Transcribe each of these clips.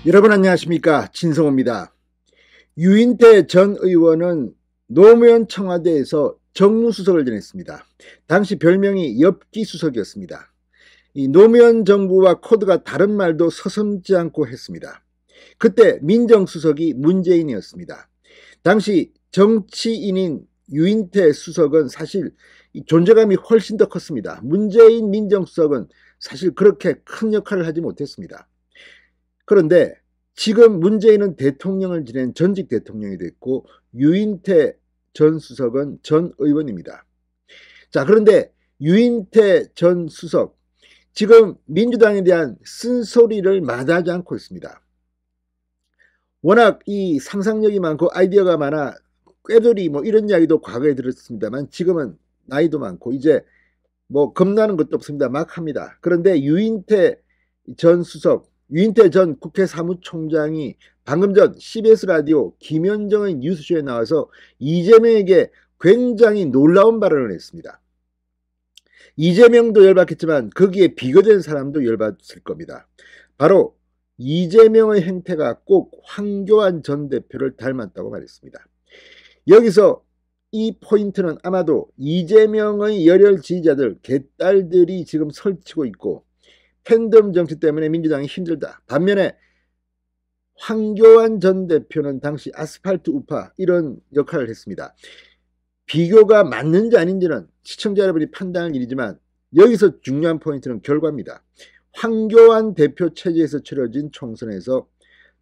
여러분 안녕하십니까, 진성호입니다. 유인태 전 의원은 노무현 청와대에서 정무수석을 지냈습니다. 당시 별명이 엽기수석이었습니다. 이 노무현 정부와 코드가 다른 말도 서슴지 않고 했습니다. 그때 민정수석이 문재인이었습니다. 당시 정치인인 유인태 수석은 사실 존재감이 훨씬 더 컸습니다. 문재인 민정수석은 사실 그렇게 큰 역할을 하지 못했습니다. 그런데 지금 문재인은 대통령을 지낸 전직 대통령이 됐고 유인태 전 수석은 전 의원입니다. 자, 그런데 유인태 전 수석 지금 민주당에 대한 쓴소리를 마다하지 않고 있습니다. 워낙 이 상상력이 많고 아이디어가 많아 꾀돌이 이런 이야기도 과거에 들었습니다만 지금은 나이도 많고 이제 겁나는 것도 없습니다. 막 합니다. 그런데 유인태 전 국회 사무총장이 방금 전 CBS 라디오 김현정의 뉴스쇼에 나와서 이재명에게 굉장히 놀라운 발언을 했습니다. 이재명도 열받겠지만 거기에 비교된 사람도 열받을 겁니다. 바로 이재명의 행태가 꼭 황교안 전 대표를 닮았다고 말했습니다. 여기서 이 포인트는 아마도 이재명의 열혈 지지자들, 개딸들이 지금 설치고 있고 팬덤 정치 때문에 민주당이 힘들다. 반면에 황교안 전 대표는 당시 아스팔트 우파 이런 역할을 했습니다. 비교가 맞는지 아닌지는 시청자 여러분이 판단할 일이지만 여기서 중요한 포인트는 결과입니다. 황교안 대표 체제에서 치러진 총선에서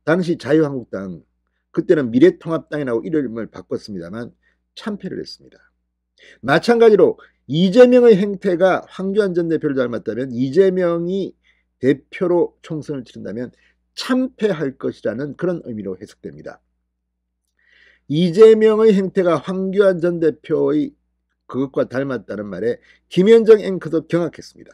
당시 자유한국당, 그때는 미래통합당이라고 이름을 바꿨습니다만 참패를 했습니다. 마찬가지로 이재명의 행태가 황교안 전 대표를 닮았다면 이재명이 대표로 총선을 치른다면 참패할 것이라는 그런 의미로 해석됩니다. 이재명의 행태가 황교안 전 대표의 그것과 닮았다는 말에 김현정 앵커도 경악했습니다.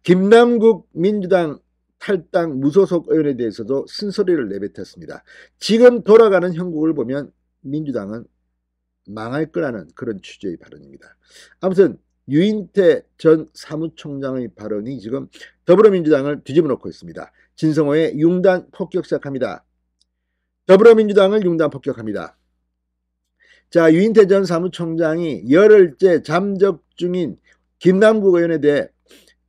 김남국 민주당 탈당 무소속 의원에 대해서도 쓴소리를 내뱉었습니다. 지금 돌아가는 형국을 보면 민주당은 망할 거라는 그런 취지의 발언입니다. 아무튼 유인태 전 사무총장의 발언이 지금 더불어민주당을 뒤집어 놓고 있습니다. 진성호의 융단 폭격 시작합니다. 더불어민주당을 융단 폭격합니다. 자, 유인태 전 사무총장이 열흘째 잠적 중인 김남국 의원에 대해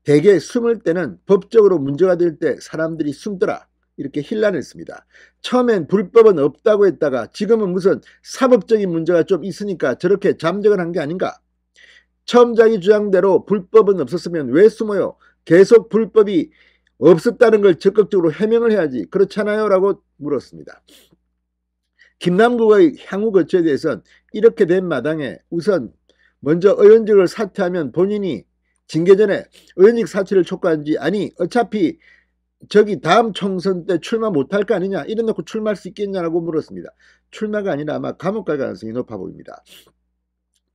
대개 숨을 때는 법적으로 문제가 될 때 사람들이 숨더라 이렇게 힐난했습니다. 처음엔 불법은 없다고 했다가 지금은 무슨 사법적인 문제가 좀 있으니까 저렇게 잠적을 한 게 아닌가. 처음 자기 주장대로 불법은 없었으면 왜 숨어요? 계속 불법이 없었다는 걸 적극적으로 해명을 해야지. 그렇잖아요? 라고 물었습니다. 김남국의 향후 거취에 대해서는 이렇게 된 마당에 우선 먼저 의원직을 사퇴하면 본인이 징계 전에 의원직 사퇴를 촉구한지, 아니 어차피 저기 다음 총선 때 출마 못할 거 아니냐, 이래 놓고 출마할 수 있겠냐라고 물었습니다. 출마가 아니라 아마 감옥 갈 가능성이 높아 보입니다.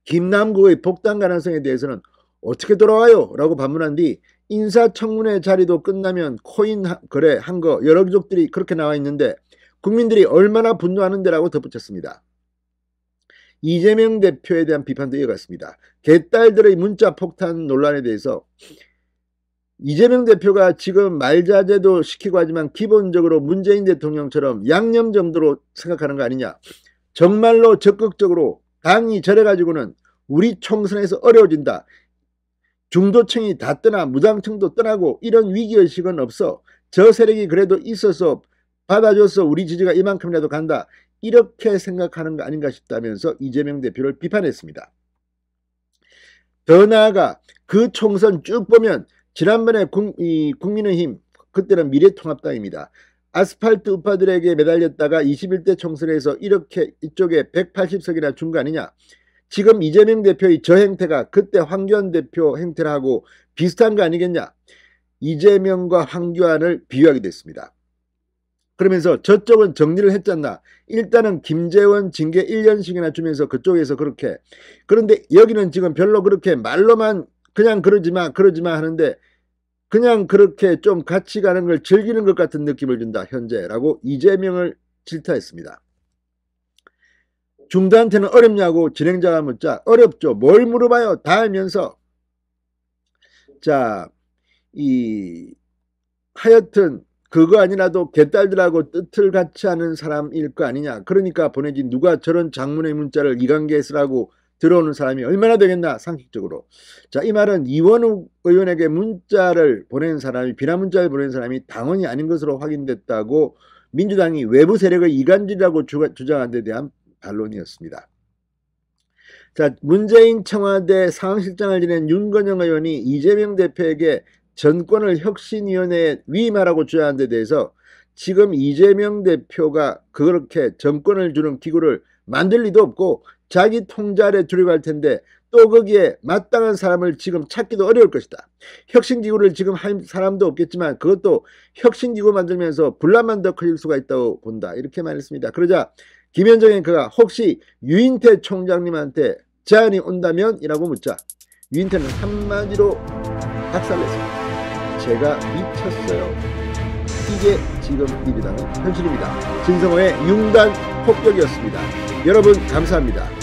김남국의 복당 가능성에 대해서는 어떻게 돌아와요? 라고 반문한 뒤 인사청문회 자리도 끝나면 코인 거래한 거 여러 기록들이 그렇게 나와 있는데 국민들이 얼마나 분노하는데 라고 덧붙였습니다. 이재명 대표에 대한 비판도 이어갔습니다. 개딸들의 문자 폭탄 논란에 대해서 이재명 대표가 지금 말자제도 시키고 하지만 기본적으로 문재인 대통령처럼 양념 정도로 생각하는 거 아니냐. 정말로 적극적으로 당이 저래가지고는 우리 총선에서 어려워진다. 중도층이 다 떠나 무당층도 떠나고 이런 위기의식은 없어. 저 세력이 그래도 있어서 받아줘서 우리 지지가 이만큼이라도 간다. 이렇게 생각하는 거 아닌가 싶다면서 이재명 대표를 비판했습니다. 더 나아가 그 총선 쭉 보면 지난번에 국민의힘, 그때는 미래통합당입니다. 아스팔트 우파들에게 매달렸다가 21대 총선에서 이렇게 이쪽에 180석이나 준 거 아니냐. 지금 이재명 대표의 저 행태가 그때 황교안 대표 행태를 하고 비슷한 거 아니겠냐. 이재명과 황교안을 비유하게 됐습니다. 그러면서 저쪽은 정리를 했잖아. 일단은 김재원 징계 1년씩이나 주면서 그쪽에서 그렇게. 그런데 여기는 지금 별로 그렇게 말로만 그냥 그러지마 하는데 그냥 그렇게 좀 같이 가는 걸 즐기는 것 같은 느낌을 준다 현재라고 이재명을 질타했습니다. 중도한테는 어렵냐고 진행자가 묻자 어렵죠. 뭘 물어봐요. 다 알면서. 자, 하여튼 그거 아니라도 개딸들하고 뜻을 같이 하는 사람일 거 아니냐. 그러니까 보내지 누가 저런 장문의 문자를 이관계에 쓰라고 들어오는 사람이 얼마나 되겠나 상식적으로. 자, 이 말은 이원욱 의원에게 문자를 보낸 사람이 비난 문자를 보낸 사람이 당원이 아닌 것으로 확인됐다고 민주당이 외부 세력의 이간질이라고 주장한 데 대한 반론이었습니다. 자, 문재인 청와대 상황실장을 지낸 윤건영 의원이 이재명 대표에게 전권을 혁신위원회에 위임하라고 주장한 데 대해서 지금 이재명 대표가 그렇게 전권을 주는 기구를 만들 리도 없고 자기 통제 아래 들어갈 텐데 또 거기에 마땅한 사람을 지금 찾기도 어려울 것이다. 혁신기구를 지금 할 사람도 없겠지만 그것도 혁신기구 만들면서 분란만 더 커질 수가 있다고 본다. 이렇게 말했습니다. 그러자 김현정 앵커가 혹시 유인태 총장님한테 제안이 온다면? 이라고 묻자 유인태는 한마디로 박살냈습니다. 제가 미쳤어요. 이게 지금 민주당의 현실입니다. 진성호의 융단 폭격이었습니다. 여러분 감사합니다.